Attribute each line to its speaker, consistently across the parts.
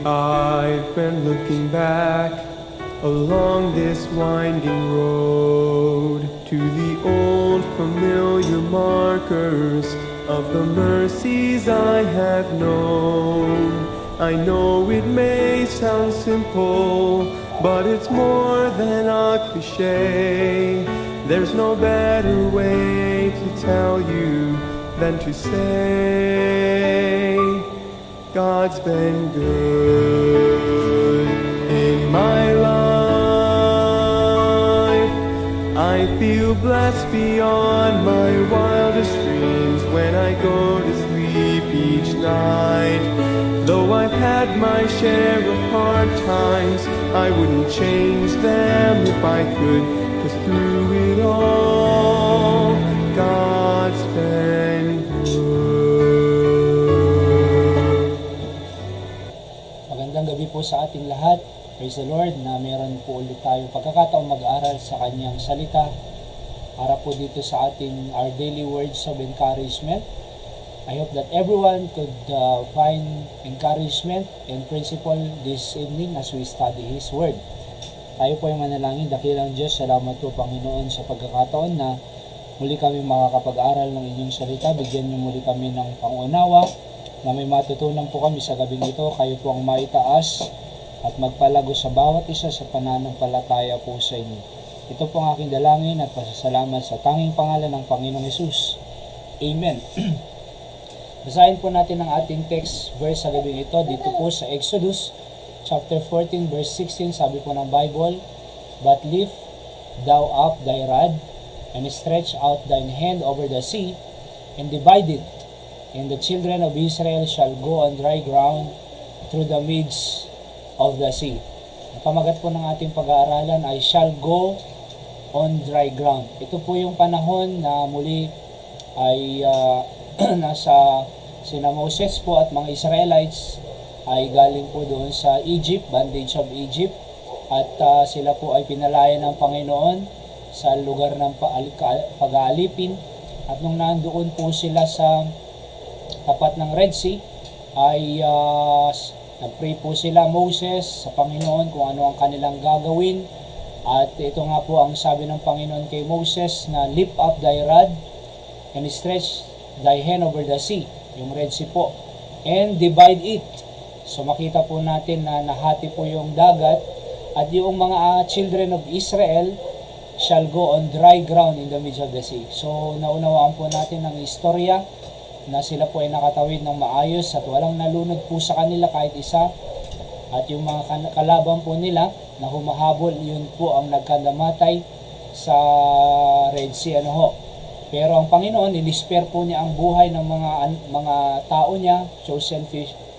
Speaker 1: I've been looking back along this winding road to the old familiar markers of the mercies I have known. I know it may sound simple, but it's more than a cliche. There's no better way to tell you than to say God's been good in my life. I feel blessed beyond my wildest dreams when I go to sleep each night. Though I've had my share of hard times, I wouldn't change them if I could, 'cause through it all, God's been good.
Speaker 2: Magandang gabi po sa ating lahat. Praise the Lord na meron po ulit tayong pagkakataong mag-aaral sa kanyang salita para po dito sa ating our daily words of encouragement. I hope that everyone could find encouragement and principle this evening as we study His Word. Tayo po ay manalangin. Dakilang Diyos, salamat po Panginoon sa pagkakataon na muli kami makakapag-aral ng inyong salita. Bigyan niyo muli kami ng pangunawa na may matutunan po kami sa gabing ito. Kayo po ang maitaas at magpalago sa bawat isa sa pananampalataya po sa inyo. Ito po ang aking dalangin at pasasalamat sa tanging pangalan ng Panginoong Hesus. Amen. Basahin po natin ang ating text verse sa gabing ito dito po sa Exodus chapter 14 verse 16. Sabi po ng Bible, "But lift thou up thy rod, and stretch out thine hand over the sea, and divide it, and the children of Israel shall go on dry ground through the midst of the sea." Ang pamagat po ng ating pag-aaralan ay shall go on dry ground. Ito po yung panahon na muli ay nasa sina Moses po at mga Israelites ay galing po doon sa Egypt, bondage of Egypt, at sila po ay pinalaya ng Panginoon sa lugar ng pag-aalipin. At nung nandoon po sila sa tapat ng Red Sea ay nag-pray po sila Moses sa Panginoon kung ano ang kanilang gagawin. At ito nga po ang sabi ng Panginoon kay Moses na lift up thy rod and stretch thy hand over the sea, yung Red Sea po, and divide it. So makita po natin na nahati po yung dagat at yung mga children of Israel shall go on dry ground in the midst of the sea. So naunawaan po natin ang istorya na sila po ay nakatawid ng maayos at walang nalunod po sa kanila kahit isa. At yung mga kalaban po nila na humahabol, yun po ang nagkandamatay sa Red Sea. Pero ang Panginoon, inisper po niya ang buhay ng mga tao niya, chosen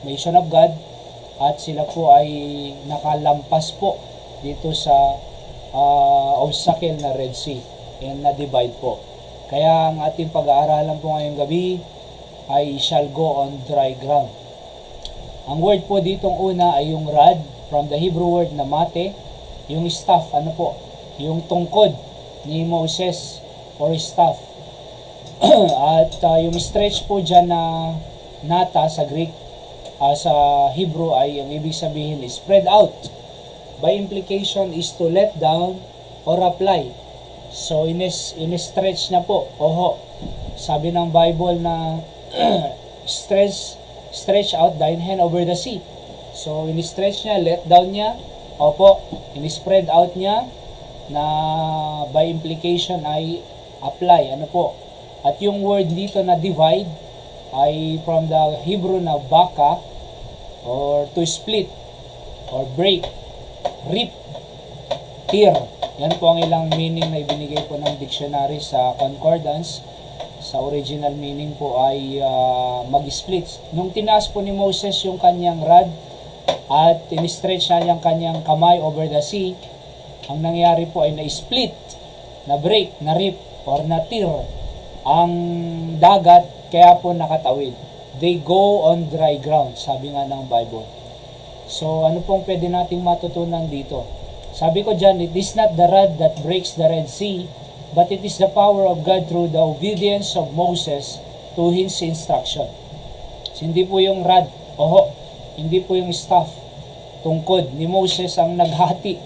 Speaker 2: nation of God, at sila po ay nakalampas po dito sa obstacle na Red Sea and na-divide po. Kaya ang ating pag-aaralan po ngayong gabi ay shall go on dry ground. Ang word po ditong una ay yung rod, from the Hebrew word na mate, yung staff, yung tungkod ni Moses or staff. At yung stretch po dyan na nata sa Greek, sa Hebrew ay ang ibig sabihin is spread out. By implication is to let down or apply. So in-stretch na po. Sabi ng Bible na stretch out thine hand over the sea. So in-stretch niya, let down niya, in-spread out niya, na by implication ay apply. At yung word dito na divide ay from the Hebrew na baka, or to split, or break, rip, tear. Yan po ang ilang meaning na ibinigay po ng dictionary sa concordance. Sa original meaning po ay mag-split. Nung tinaas po ni Moses yung kanyang rod at in-stretch na yung kanyang kamay over the sea, ang nangyari po ay na-split, na-break, na-rip, or na-tear ang dagat, kaya po nakatawid. They go on dry ground, sabi nga ng Bible. So ano pong pwede nating matutunan dito? Sabi ko dyan, it is not the rod that breaks the Red Sea, but it is the power of God through the obedience of Moses to his instruction. So, hindi po yung rod, hindi po yung staff, tungkod ni Moses ang naghati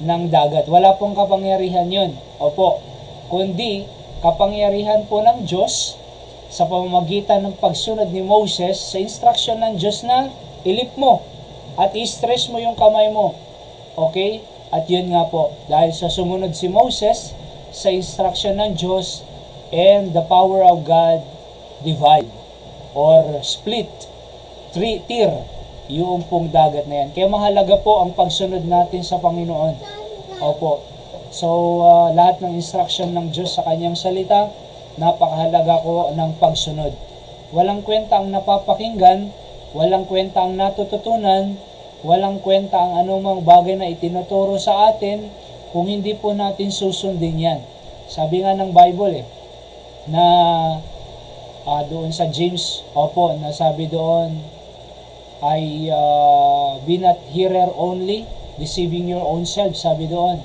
Speaker 2: ng dagat. Wala pong kapangyarihan yun. Opo. Kundi, kapangyarihan po ng Diyos sa pamamagitan ng pagsunod ni Moses sa instruction ng Diyos na ilip mo at i-stretch mo yung kamay mo. Okay? At yun nga po, dahil sa sumunod si Moses sa instruction ng Diyos, and the power of God divide or split, tier, yung pong dagat na yan. Kaya mahalaga po ang pagsunod natin sa Panginoon. Opo. So, lahat ng instruction ng Diyos sa kanyang salita, napakahalaga ko ng pagsunod. Walang kwenta ang napapakinggan, walang kwenta ang natututunan, walang kwenta ang anumang bagay na itinuturo sa atin kung hindi po natin susundin yan. Sabi nga ng Bible na doon sa James, opo, nasabi doon ay be not hearer only, deceiving your own self, sabi doon.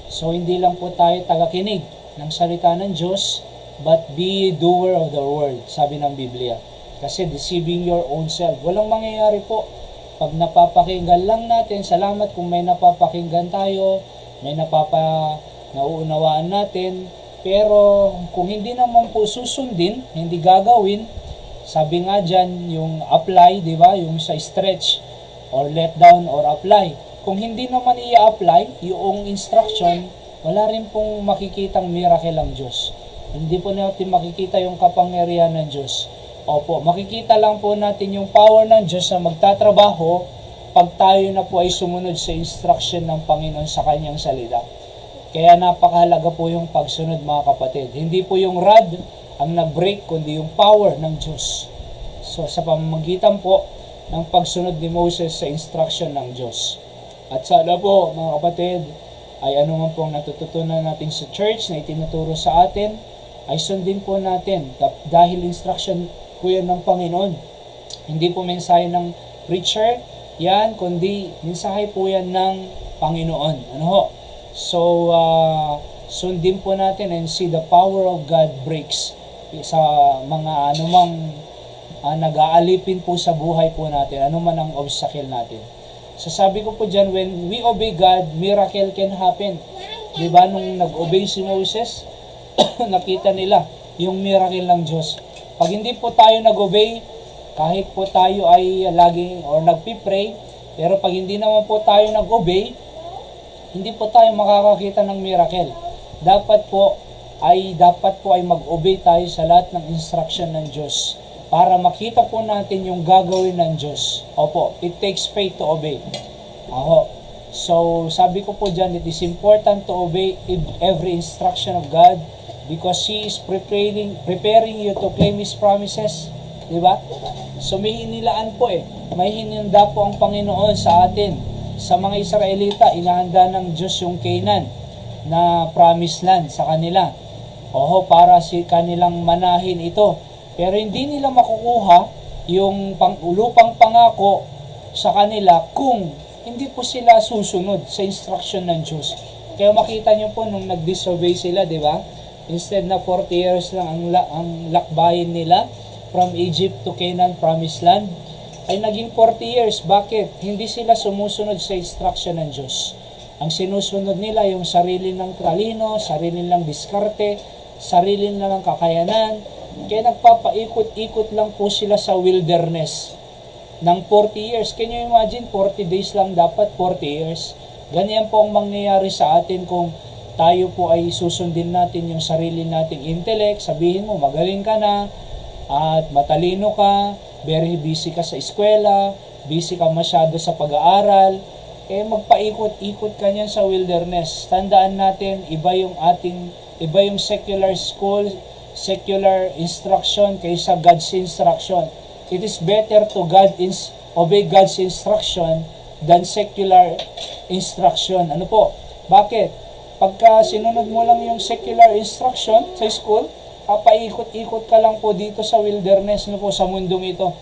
Speaker 2: So hindi lang po tayo tagakinig ng salita ng Diyos, but be doer of the word, sabi ng Biblia. Kasi deceiving your own self, walang mangyayari po. Pag napapakinggan lang natin, salamat kung may napapakinggan tayo, may nauunawaan natin, pero kung hindi naman po susundin, hindi gagawin, sabi nga dyan, yung apply, di ba? Yung sa stretch, or let down, or apply. Kung hindi naman i-apply, yung instruction, wala rin pong makikitang miracle ang Diyos. Hindi po natin makikita yung kapangyarihan ng Diyos. Opo, makikita lang po natin yung power ng Diyos na magtatrabaho pag tayo na po ay sumunod sa instruction ng Panginoon sa kanyang salita. Kaya napakahalaga po yung pagsunod, mga kapatid. Hindi po yung rod ang nag-break, kundi yung power ng Diyos. So sa pamamagitan po ng pagsunod ni Moses sa instruction ng Diyos. At sana po, mga kapatid, ay anuman pong natututunan natin sa church na itinuturo sa atin, ay sundin po natin dahil instruction po yan ng Panginoon. Hindi po mensahe ng preacher yan, kundi mensahe po yan ng Panginoon. Ano ho? So, sundin po natin and see the power of God breaks sa mga anumang nag-aalipin po sa buhay po natin, anuman ang obstacle natin. So sabi ko po dyan, when we obey God, miracle can happen. Diba nung nag-obey si Moses, nakita nila yung miracle ng Diyos. Pag hindi po tayo nag-obey, kahit po tayo ay laging or nagpipray, pero pag hindi naman po tayo nag-obey, hindi po tayo makakakita ng miracle. Dapat po ay mag-obey tayo sa lahat ng instruction ng Diyos para makita po natin yung gagawin ng Diyos. Opo, it takes faith to obey. Aho. So, sabi ko po dyan, it is important to obey every instruction of God because He is preparing you to claim His promises. Diba? So, may hinilaan po may hininda po ang Panginoon sa atin. Sa mga Israelita, inahanda ng Diyos yung Canaan na promised land sa kanila. Para kanilang manahin ito. Pero hindi nila makukuha yung lupang pangako sa kanila kung hindi po sila susunod sa instruction ng Diyos. Kaya makita nyo po nung nag-disobey sila, di ba? Instead na 40 years lang ang lakbayin nila from Egypt to Canaan, promised land, ay naging 40 years. Bakit? Hindi sila sumusunod sa instruction ng Diyos. Ang sinusunod nila yung sarili ng talino, sarili ng diskarte, sarili ng kakayanan. Kaya nagpapaikot-ikot lang po sila sa wilderness ng 40 years. Can you imagine? 40 days lang dapat, 40 years. Ganyan po ang mangyayari sa atin kung tayo po ay susundin natin yung sarili nating intellect. Sabihin mo, magaling ka na at matalino ka, very busy ka sa eskwela, busy ka masyado sa pag-aaral, magpaikot-ikot ka niyan sa wilderness. Tandaan natin, iba yung secular school, secular instruction kaysa God's instruction. It is better to obey God's instruction than secular instruction. Ano po? Bakit? Pagka sinunod mo lang yung secular instruction sa school, papaikot-ikot ka lang po dito sa wilderness, po, sa mundong ito.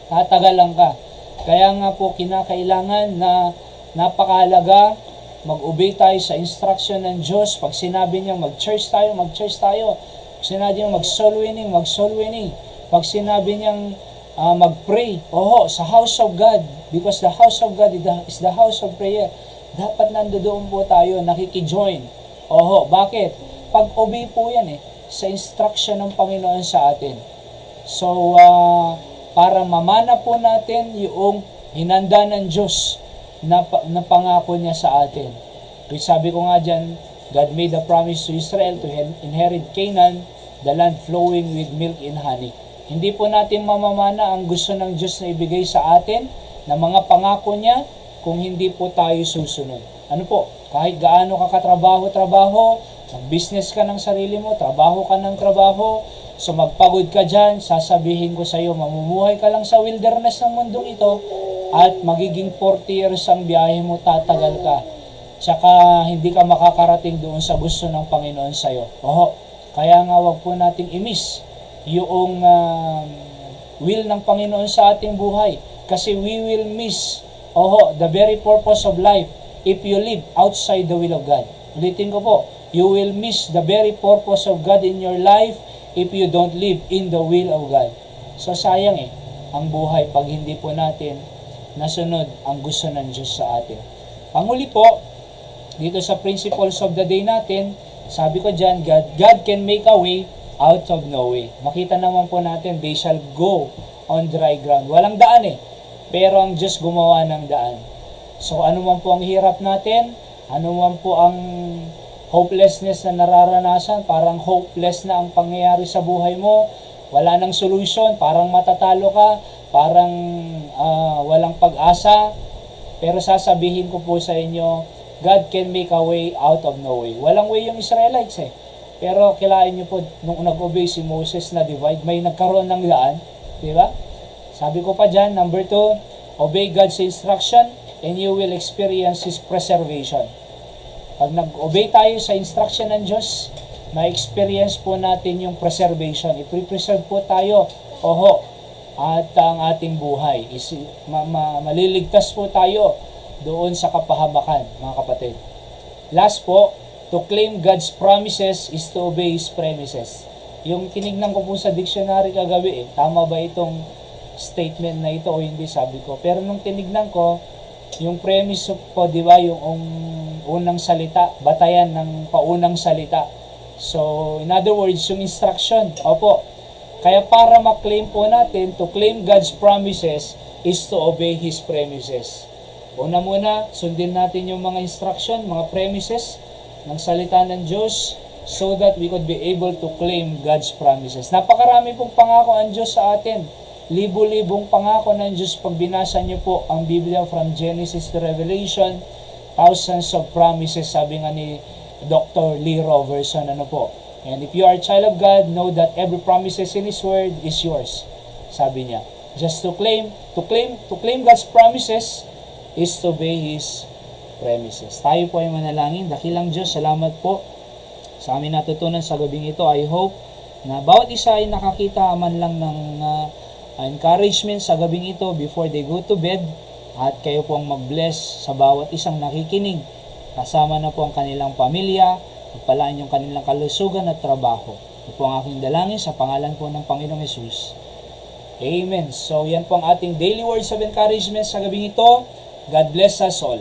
Speaker 2: Tatagalan ka. Kaya nga po, kinakailangan na napakahalaga mag-obey tayo sa instruction ng Diyos. Pag sinabi niya mag-church tayo, mag-church tayo. Pag sinabi niya mag-soul winning, mag-soul winning. Pag sinabi niyang mag-pray. Sa house of God. Because the house of God is the house of prayer. Dapat nandoon po tayo, nakikijoin. Bakit? Pag-obey po yan sa instruction ng Panginoon sa atin. So, para mamana po natin yung hinanda ng Diyos na pangako niya sa atin. Which sabi ko nga dyan, God made a promise to Israel to inherit Canaan, the land flowing with milk and honey. Hindi po natin mamamana ang gusto ng Diyos na ibigay sa atin na mga pangako niya kung hindi po tayo susunod. Ano po? Kahit gaano ka katrabaho, mag-business ka ng sarili mo, trabaho ka ng trabaho, so magpagod ka dyan, sasabihin ko sa iyo, mamumuhay ka lang sa wilderness ng mundong ito at magiging 40 years ang biyahe mo, tatagal ka. Tsaka hindi ka makakarating doon sa gusto ng Panginoon sa iyo. Kaya nga wag po nating i-miss yung will ng Panginoon sa ating buhay. Kasi we will miss the very purpose of life if you live outside the will of God. Ulitin ko po, you will miss the very purpose of God in your life if you don't live in the will of God. So sayang ang buhay pag hindi po natin nasunod ang gusto ng Diyos sa atin. Panghuli po, dito sa principles of the day natin, sabi ko dyan, God can make a way out of no way. Makita naman po natin, they shall go on dry ground. Walang daan pero ang Diyos gumawa ng daan. So ano man po ang hirap natin, ano man po ang hopelessness na nararanasan, parang hopeless na ang pangyayari sa buhay mo, wala nang solution, parang matatalo ka, parang walang pag-asa, pero sasabihin ko po sa inyo, God can make a way out of no way. Walang way yung Israelites Pero kilain nyo po, nung nag-obey si Moses na divide, may nagkaroon ng daan. Di ba? Sabi ko pa dyan, number 2, obey God's instruction and you will experience His preservation. Pag nag-obey tayo sa instruction ng Diyos, ma-experience po natin yung preservation. I-preserve po tayo, at ang ating buhay. Maliligtas po tayo doon sa kapahamakan, mga kapatid. Last po, to claim God's promises is to obey His premises. Yung tinignan ko po sa dictionary kagabi, tama ba itong statement na ito o hindi, sabi ko. Pero nung tinignan ko, yung premise po, di ba, yung unang salita, batayan ng paunang salita. So, in other words, yung instruction, kaya para ma-claim po natin, to claim God's promises is to obey His premises. Una muna, sundin natin yung mga instruction, mga premises ng salita ng Diyos so that we could be able to claim God's promises. Napakarami pong pangako ang Diyos sa atin. Libo-libong pangako ng Diyos. Pag binasa niyo po ang Biblia from Genesis to Revelation, thousands of promises, sabi nga ni Dr. Lee Roberson, And if you are a child of God, know that every promises in His Word is yours. Sabi niya. Just to claim God's promises is to obey His premises. Tayo po ay manalangin. Dakilang Diyos, salamat po sa amin natutunan sa gabing ito. I hope na bawat isa ay nakakita man lang ng encouragement sa gabing ito before they go to bed, at kayo po ang mag-bless sa bawat isang nakikinig. Kasama na po ang kanilang pamilya, pagpalaan yung kanilang kalusugan at trabaho. Ito po ang aking dalangin sa pangalan po ng Panginoong Hesus. Amen. So yan po ang ating daily words of encouragement sa gabing ito. God bless us all.